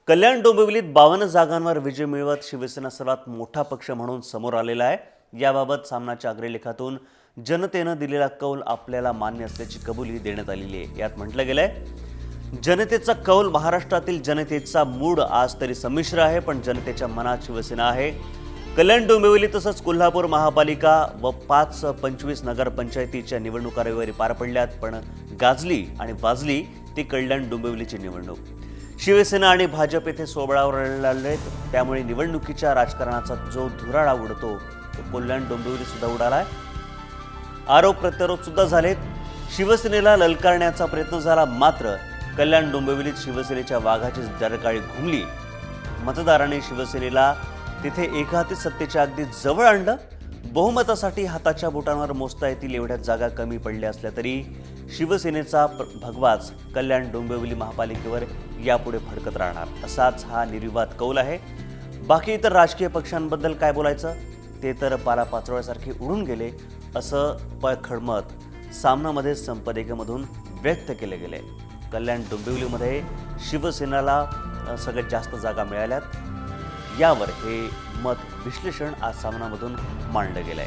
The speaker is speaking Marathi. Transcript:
कल्याण डोंबिवलीत 52 जागांवर विजय मिळवत शिवसेना सर्वात मोठा पक्ष म्हणून समोर आलेला आहे। याबाबत सामनाच्या अग्रलेखातून जनतेने दिलेला कौल आपल्याला मान्य असल्याची कबुली देण्यात आलेली आहे। यात म्हटलं गेलंय, जनतेचा कौल महाराष्ट्रातील जनतेचा मूड आज तरी संमिश्र आहे, पण जनतेच्या मनात शिवसेना आहे। कल्याण डोंबिवली तसंच कोल्हापूर महापालिका व 5-25 नगरपंचायतीच्या निवडणुका रविवारी पार पडल्यात, पण गाजली आणि वाजली ती कल्याण डोंबिवलीची निवडणूक। शिवसेना आणि भाजप येथे सोबळावर लढलेत, त्यामुळे निवडणुकीच्या राजकारणाचा जो धुराळा उडतो तो कल्याण डोंबिवली सुद्धा उडालाय। आरोप प्रत्यारोप सुद्धा झालेत। शिवसेनेला ललकारण्याचा प्रयत्न झाला, मात्र कल्याण डोंबिवलीत शिवसेनेच्या वाघाची डरकाळी घुमली। मतदारांनी शिवसेनेला तिथे एकहाती सत्तेच्या अगदी जवळ आणलं। बहुमतासाठी हाताच्या बोटांवर मोजता येतील एवढ्या जागा कमी पडल्या असल्या तरी शिवसेनेचा भगवाच कल्याण डोंबिवली महापालिकेवर यापुढे फडकत राहणार, असाच हा निर्विवाद कौल आहे। बाकी इतर राजकीय पक्षांबद्दल काय बोलायचं, ते तर पालापाचोळ्यासारखे उडून गेले, असं पळखड मत सामनामध्ये संपादकीयमधून व्यक्त केले गेले। कल्याण डोंबिवलीमध्ये शिवसेनेला सगळ्यात जास्त जागा मिळाल्यात, यावर हे मत विश्लेषण आज सामनामधून मांडलं गेलंय।